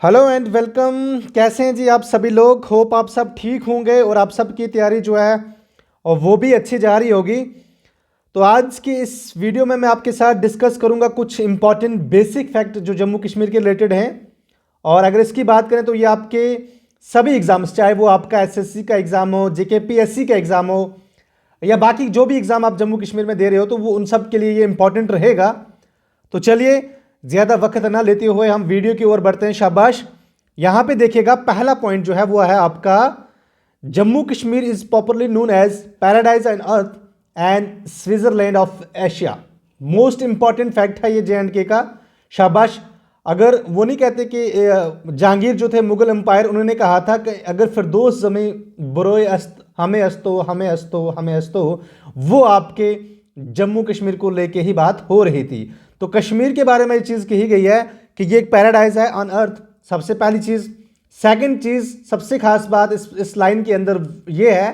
Hello and welcome. कैसे हैं जी आप सभी लोग? होप आप सब ठीक होंगे और आप सबकी तैयारी जो है और वो भी अच्छी जा रही होगी। तो आज की इस वीडियो में मैं आपके साथ डिस्कस करूंगा कुछ इंपॉर्टेंट बेसिक फैक्ट जो जम्मू कश्मीर के रिलेटेड हैं। और अगर इसकी बात करें तो ये आपके सभी एग्ज़ाम्स, चाहे वो आपका एसएससी का एग्ज़ाम हो, जेकेपीएससी का एग्ज़ाम हो या बाकी जो भी एग्ज़ाम आप जम्मू कश्मीर में दे रहे हो, तो वो उन सब के लिए ये इंपॉर्टेंट रहेगा। तो चलिए ज़्यादा वक्त ना लेते हुए हम वीडियो की ओर बढ़ते हैं। शाबाश। यहां पे देखिएगा, पहला पॉइंट जो है वो है आपका, Jammu Kashmir is popularly known as paradise on earth and Switzerland of Asia. Most important fact है ये जे.एंड.के का। शाबाश। अगर वो नहीं कहते कि जहांगीर जो थे मुगल एम्पायर, उन्होंने कहा था कि अगर फिरदौस जमी बरोए अस्त हमें अस्तो हमें अस्तो हमें अस्तो, वो आपके जम्मू कश्मीर को लेके ही बात हो रही थी। तो कश्मीर के बारे में ये चीज़ कही गई है कि ये एक पैराडाइज है ऑन अर्थ, सबसे पहली चीज़। सेकंड चीज़, सबसे खास बात इस लाइन के अंदर ये है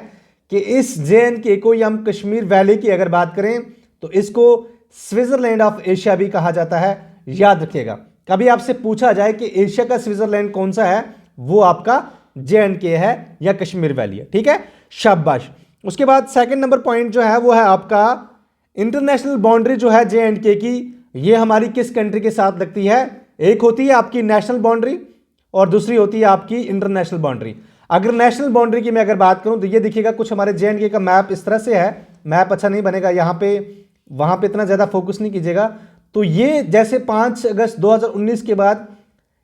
कि इस जे.एंड.के को, या हम कश्मीर वैली की अगर बात करें तो इसको स्विट्जरलैंड ऑफ एशिया भी कहा जाता है। याद रखिएगा, कभी आपसे पूछा जाए कि एशिया का स्विट्जरलैंड कौन सा है, वो आपका जे.एंड.के है या कश्मीर वैली है। ठीक है, शाबाश। उसके बाद सेकंड नंबर पॉइंट जो है वो है आपका, इंटरनेशनल बाउंड्री जो है जे.एंड.के की, ये हमारी किस कंट्री के साथ लगती है? एक होती है आपकी नेशनल बाउंड्री और दूसरी होती है आपकी इंटरनेशनल बाउंड्री। अगर नेशनल बाउंड्री की मैं अगर बात करूं तो ये दिखेगा कुछ हमारे जे.एंड.के का मैप इस तरह से है। मैप अच्छा नहीं बनेगा यहाँ पे, वहां पे इतना ज़्यादा फोकस नहीं कीजिएगा। तो ये जैसे 5 अगस्त 2019 के बाद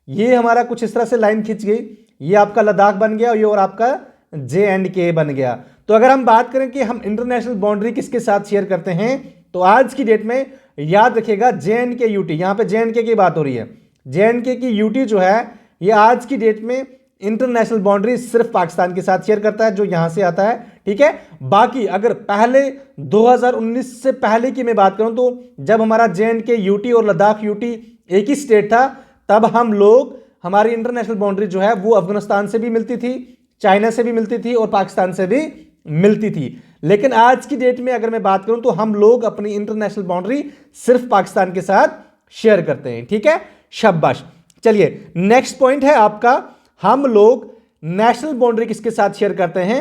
ये हमारा कुछ इस तरह से लाइन खिंच गई, ये आपका लद्दाख बन गया और आपका जे.एंड.के बन गया। तो अगर हम बात करें कि हम इंटरनेशनल बाउंड्री किसके साथ शेयर करते हैं, तो आज की डेट में याद रखिएगा जे.एंड.के यूटी, यहां पे जे.एंड.के की बात हो रही है। जे.एंड.के की यूटी जो है ये आज की डेट में इंटरनेशनल बाउंड्री सिर्फ पाकिस्तान के साथ शेयर करता है, जो यहां से आता है। ठीक है, बाकी अगर पहले 2019 से पहले की मैं बात करूं तो जब हमारा जे.एंड.के यूटी और लद्दाख यूटी एक ही स्टेट था, तब हम लोग, हमारी इंटरनेशनल बाउंड्री जो है वो अफगानिस्तान से भी मिलती थी, चाइना से भी मिलती थी और पाकिस्तान से भी मिलती थी। लेकिन आज की डेट में अगर मैं बात करूं तो हम लोग अपनी इंटरनेशनल बाउंड्री सिर्फ पाकिस्तान के साथ शेयर करते हैं। ठीक है, शाबाश। चलिए नेक्स्ट पॉइंट है आपका, हम लोग नेशनल बाउंड्री किसके साथ शेयर करते हैं?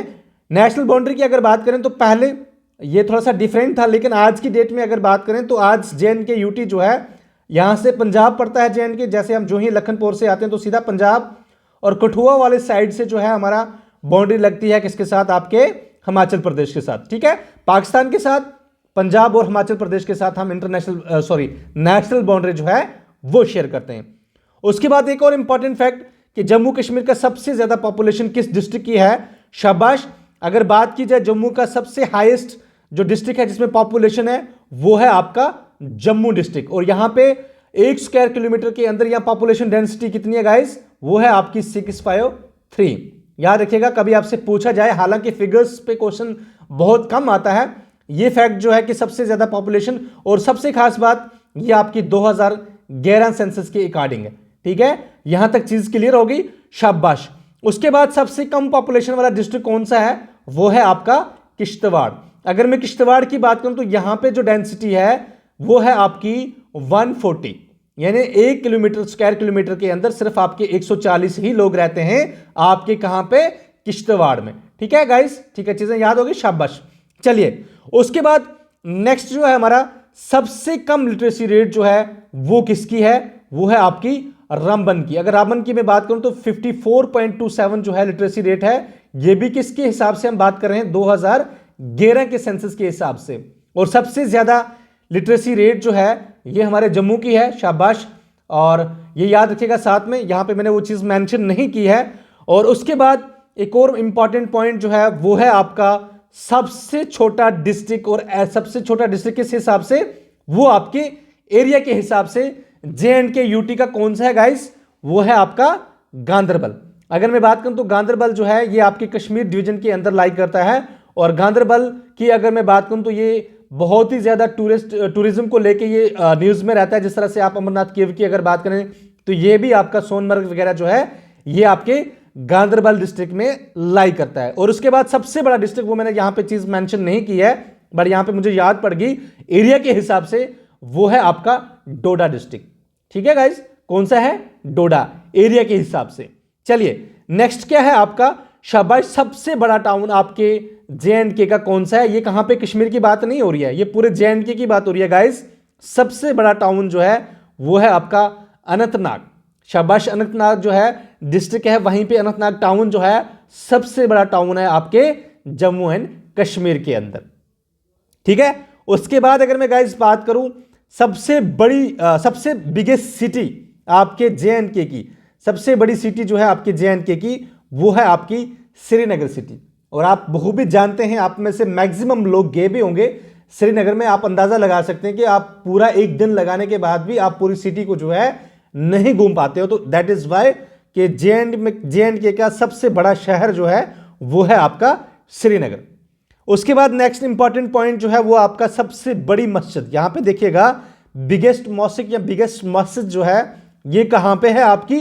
नेशनल बाउंड्री की अगर बात करें तो पहले ये थोड़ा सा डिफरेंट था, लेकिन आज की डेट में अगर बात करें तो आज जे.एंड.के यूटी जो है, यहां से पंजाब पड़ता है जे.एंड.के। जैसे हम जो ही लखनपुर से आते हैं तो सीधा पंजाब, और कठुआ वाले साइड से जो है हमारा बाउंड्री लगती है किसके साथ? आपके हिमाचल प्रदेश के साथ। ठीक है, पाकिस्तान के साथ, पंजाब और हिमाचल प्रदेश के साथ हम नेशनल बाउंड्री जो है वो शेयर करते हैं। उसके बाद एक और इंपॉर्टेंट फैक्ट कि जम्मू कश्मीर का सबसे ज्यादा पॉपुलेशन किस डिस्ट्रिक्ट की है? शाबाश। अगर बात की जाए जम्मू का सबसे हाईएस्ट जो डिस्ट्रिक्ट है जिसमें पॉपुलेशन है, वो है आपका जम्मू डिस्ट्रिक्ट। और यहां पे 1 स्क्वायर किलोमीटर के अंदर यहां पॉपुलेशन डेंसिटी कितनी है गाइस? वो है आपकी 653। याद रखिएगा, कभी आपसे पूछा जाए, हालांकि फिगर्स पे क्वेश्चन बहुत कम आता है, ये फैक्ट जो है कि सबसे ज्यादा पॉपुलेशन, और सबसे खास बात ये आपकी 2011 सेंसस के अकॉर्डिंग है। ठीक है, यहां तक चीज क्लियर होगी। शाबाश। उसके बाद सबसे कम पॉपुलेशन वाला डिस्ट्रिक्ट कौन सा है? वो है आपका किश्तवाड़। अगर मैं किश्तवाड़ की बात करूं तो यहां पे जो डेंसिटी है वो है आपकी 140, यानी 1 किलोमीटर स्क्वायर किलोमीटर के अंदर सिर्फ आपके 140 ही लोग रहते हैं आपके कहां पे? किश्तवाड़ में। ठीक है गाइस, ठीक है, चीजें याद होगी। शाबाश। चलिए उसके बाद नेक्स्ट जो है हमारा, सबसे कम लिटरेसी रेट जो है वो किसकी है? वो है आपकी रामबन की। अगर रामबन की मैं बात करूं तो 54.27 जो है लिटरेसी रेट है। ये भी किसके हिसाब से हम बात कर रहे हैं? 2011 के सेंसस के हिसाब से। और सबसे ज्यादा लिटरेसी रेट जो है ये हमारे जम्मू की है। शाबाश। और ये याद रखिएगा, साथ में यहां पे मैंने वो चीज मेंशन नहीं की है। और उसके बाद एक और इंपॉर्टेंट पॉइंट जो है वो है आपका सबसे छोटा डिस्ट्रिक्ट। और सबसे छोटा डिस्ट्रिक्ट किस हिसाब से? वो आपके एरिया के हिसाब से जे.एंड.के यूटी का कौन सा है गाइस? वो है आपका गांदरबल। अगर मैं बात करूं तो गांदरबल जो है ये आपके कश्मीर डिवीजन के अंदर लाई करता है। और गांदरबल की अगर मैं बात करूं तो ये बहुत ही ज्यादा टूरिज्म को लेके ये न्यूज में रहता है। जिस तरह से आप अमरनाथ केव की अगर बात करें तो ये भी आपका सोनमर्ग वगैरह जो है ये आपके गांदरबल डिस्ट्रिक्ट में लाई करता है। और उसके बाद सबसे बड़ा डिस्ट्रिक्ट, वो मैंने यहां पे चीज मेंशन नहीं की है बट यहां पे मुझे याद पड़ गई एरिया के हिसाब से, वो है आपका डोडा डिस्ट्रिक्ट। ठीक है गाइज, कौन सा है? डोडा। एरिया के हिसाब से। चलिए नेक्स्ट क्या है आपका, शाबाश, सबसे बड़ा टाउन आपके जे.एंड.के का कौन सा है? ये कहां पे कश्मीर की बात नहीं हो रही है, ये पूरे जे.एंड.के की बात हो रही है गाइस। सबसे बड़ा टाउन जो है वो है आपका अनंतनाग। शाबाश, अनंतनाग जो है डिस्ट्रिक्ट है, वहीं पे अनंतनाग टाउन जो है सबसे बड़ा टाउन है आपके जम्मू एंड कश्मीर के अंदर। ठीक है, उसके बाद अगर मैं गाइस बात करूं सबसे बड़ी सबसे बिगेस्ट सिटी आपके जे.एंड.के की, सबसे बड़ी सिटी जो है आपके जे.एंड.के की वो है आपकी श्रीनगर सिटी। और आप बखूबी जानते हैं, आप में से मैक्सिमम लोग गए भी होंगे श्रीनगर में। आप अंदाजा लगा सकते हैं कि आप पूरा एक दिन लगाने के बाद भी आप पूरी सिटी को जो है नहीं घूम पाते हो। तो दैट इज वाई कि जे.एंड.के का सबसे बड़ा शहर जो है वो है आपका श्रीनगर। उसके बाद नेक्स्ट इंपॉर्टेंट पॉइंट जो है वो आपका सबसे बड़ी मस्जिद। यहां पे देखिएगा बिगेस्ट मॉस्क या बिगेस्ट मस्जिद जो है ये कहां पे है आपकी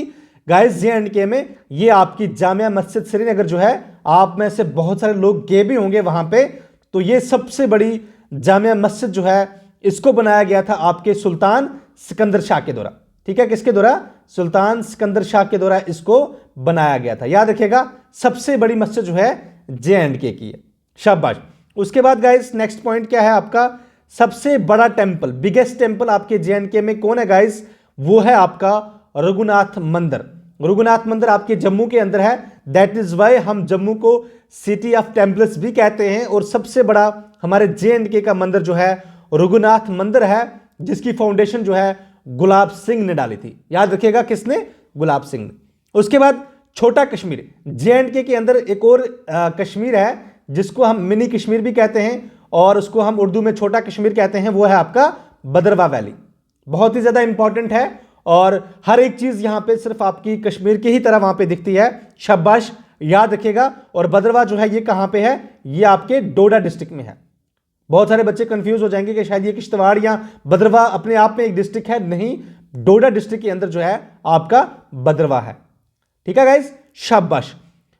गाइस जे.एंड.के में, ये आपकी जामिया मस्जिद श्रीनगर जो है। आप में से बहुत सारे लोग गए भी होंगे वहां पे। तो ये सबसे बड़ी जामिया मस्जिद जो है इसको बनाया गया था आपके सुल्तान सिकंदर शाह के द्वारा। ठीक है, किसके द्वारा? सुल्तान सिकंदर शाह के द्वारा इसको बनाया गया था। याद रखिएगा सबसे बड़ी मस्जिद जो है जे.एंड.के की है। शाबाश। उसके बाद गाइस नेक्स्ट पॉइंट क्या है आपका, सबसे बड़ा टेंपल, बिगेस्ट टेंपल आपके जे.एंड.के में कौन है गाइस? वो है आपका रघुनाथ मंदिर। रघुनाथ मंदिर आपके जम्मू के अंदर है। दैट इज वाई हम जम्मू को सिटी ऑफ टेम्पल्स भी कहते हैं। और सबसे बड़ा हमारे जे.एंड.के का मंदिर जो है रघुनाथ मंदिर है, जिसकी फाउंडेशन जो है गुलाब सिंह ने डाली थी। याद रखिएगा किसने? गुलाब सिंह ने। उसके बाद छोटा कश्मीर, जे.एंड.के के अंदर एक और कश्मीर है जिसको हम मिनी कश्मीर भी कहते हैं और उसको हम उर्दू में छोटा कश्मीर कहते हैं, वो है आपका भद्रवाह वैली। बहुत ही ज्यादा इंपॉर्टेंट है और हर एक चीज यहां पे सिर्फ आपकी कश्मीर की ही तरह वहां पे दिखती है। शाबाश, याद रखिएगा। और भद्रवाह जो है ये कहां पे है? ये आपके डोडा डिस्ट्रिक्ट में है। बहुत सारे बच्चे कंफ्यूज हो जाएंगे कि शायद ये किश्तवाड़ या भद्रवाह अपने आप में एक डिस्ट्रिक्ट है। नहीं, डोडा डिस्ट्रिक्ट के अंदर जो है आपका भद्रवाह है। ठीक है गाइस, शाबाश।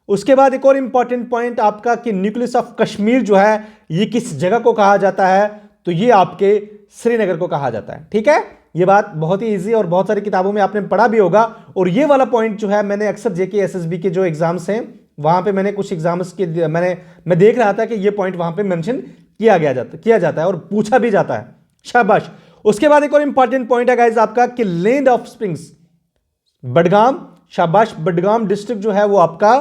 उसके बाद एक और इंपॉर्टेंट पॉइंट आपका कि न्यूक्लियस ऑफ कश्मीर जो है ये किस जगह को कहा जाता है? तो ये आपके श्रीनगर को कहा जाता है। ठीक है, ये बात बहुत ही इजी और बहुत सारी किताबों में आपने पढ़ा भी होगा। और ये वाला पॉइंट जो है मैंने अक्सर जेके एसएसबी के जो एग्जाम्स हैं वहां पे मैंने कुछ एग्जाम्स के मैं देख रहा था कि ये पॉइंट वहां पे मेंशन किया जाता है और पूछा भी जाता है। शाबाश। उसके बाद एक और इंपॉर्टेंट पॉइंट है गाइस आपका कि लैंड ऑफ स्प्रिंग्स, बडगाम। शाबाश, बडगाम डिस्ट्रिक्ट जो है वो आपका,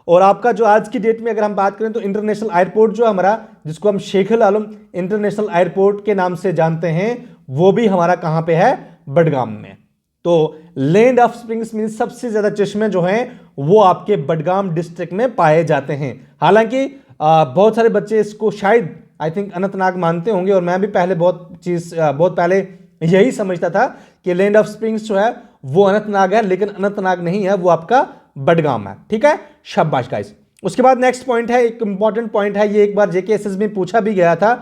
और आपका जो आज की डेट में अगर हम बात करें तो इंटरनेशनल एयरपोर्ट जो हमारा, जिसको हम शेख अल आलम इंटरनेशनल एयरपोर्ट के नाम से जानते हैं, वो भी हमारा कहां पे है? बडगाम में। तो लैंड ऑफ स्प्रिंग्स मीन सबसे ज्यादा चश्मे जो हैं वो आपके बडगाम डिस्ट्रिक्ट में पाए जाते हैं। हालांकि बहुत सारे बच्चे इसको शायद आई थिंक अनंतनाग मानते होंगे और मैं भी पहले बहुत पहले यही समझता था कि लैंड ऑफ स्प्रिंग्स जो है वो अनंतनाग है, लेकिन अनंतनाग नहीं है, वो आपका बडगाम है। ठीक है, शाबाश गाइस। उसके बाद नेक्स्ट पॉइंट है, एक इंपॉर्टेंट पॉइंट है, ये एक बार जेके एसएस में पूछा भी गया था।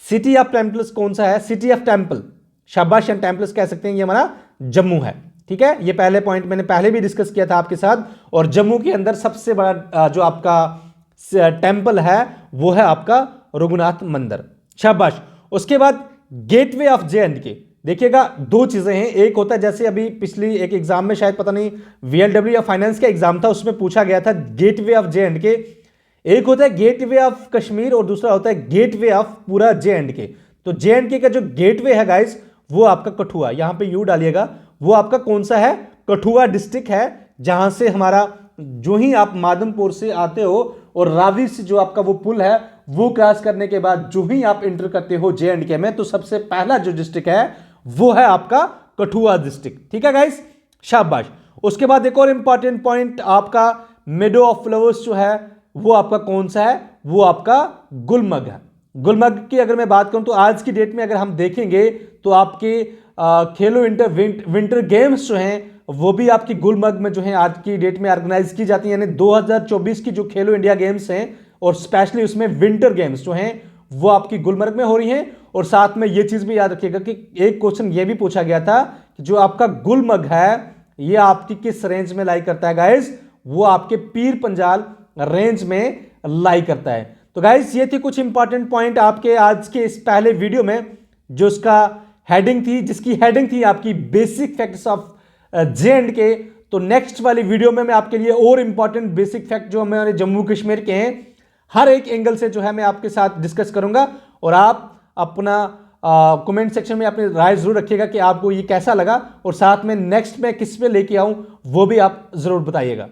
सिटी ऑफ टेम्पल्स कौन सा है? सिटी ऑफ टेम्पल, शाबाश, एंड टेम्पल्स कह सकते हैं, ये हमारा जम्मू है। ठीक है, ये पहले पॉइंट मैंने पहले भी डिस्कस किया था आपके साथ। और जम्मू के अंदर सबसे बड़ा जो आपका टेम्पल है वो है आपका रघुनाथ मंदिर। शाबाश। उसके बाद गेटवे ऑफ जे.एंड.के, देखिएगा दो चीजें हैं। एक होता है जैसे अभी पिछली एक एग्जाम में शायद पता नहीं वीएलडब्ल्यू या फाइनेंस का एग्जाम था, उसमें पूछा गया था गेटवे ऑफ जे.एंड.के। एक होता है गेटवे ऑफ कश्मीर और दूसरा होता है गेटवे ऑफ पूरा जे.एंड.के। तो जे.एंड.के का जो गेटवे है गाइस वो आपका कठुआ, यहां पे यू डालिएगा, वो आपका कौन सा है? कठुआ डिस्ट्रिक्ट है, जहां से हमारा जो ही आप मादमपुर से आते हो और रावी से जो आपका वो पुल है वो क्रॉस करने के बाद जो ही आप एंटर करते हो जे.एंड.के में, तो सबसे पहला जो डिस्ट्रिक्ट है वो है आपका कठुआ डिस्ट्रिक्ट। ठीक है गाइस, शाबाश। उसके बाद एक और इंपॉर्टेंट पॉइंट आपका मेडो ऑफ फ्लावर्स जो है वो आपका कौन सा है? वो आपका गुलमर्ग है। गुलमर्ग की अगर मैं बात करूं तो आज की डेट में अगर हम देखेंगे तो आपके खेलो विंटर गेम्स जो हैं वो भी आपकी गुलमर्ग में जो है आज की डेट में ऑर्गेनाइज की जाती है। यानी 2024 की जो खेलो इंडिया गेम्स हैं और स्पेशली उसमें विंटर गेम्स जो हैं वो आपकी गुलमर्ग में हो रही हैं। और साथ में ये चीज भी याद रखिएगा कि एक क्वेश्चन ये भी पूछा गया था कि जो आपका गुलमर्ग है ये आपकी किस रेंज में लाई करता है गाइस? वो आपके पीर पंजाल रेंज में लाई करता है। तो गाइस ये थी कुछ इंपॉर्टेंट पॉइंट आपके आज के इस पहले वीडियो में, जो इसका हेडिंग थी, जिसकी हेडिंग थी आपकी बेसिक फैक्ट्स ऑफ जे.एंड.के। तो नेक्स्ट वाली वीडियो में मैं आपके लिए और इंपॉर्टेंट बेसिक फैक्ट जो हमारे जम्मू कश्मीर के हैं हर एक एंगल से जो है मैं आपके साथ डिस्कस करूंगा। और आप अपना कमेंट सेक्शन में अपनी राय जरूर रखिएगा कि आपको ये कैसा लगा, और साथ में नेक्स्ट में किस पे लेके आऊं वो भी आप जरूर बताइएगा।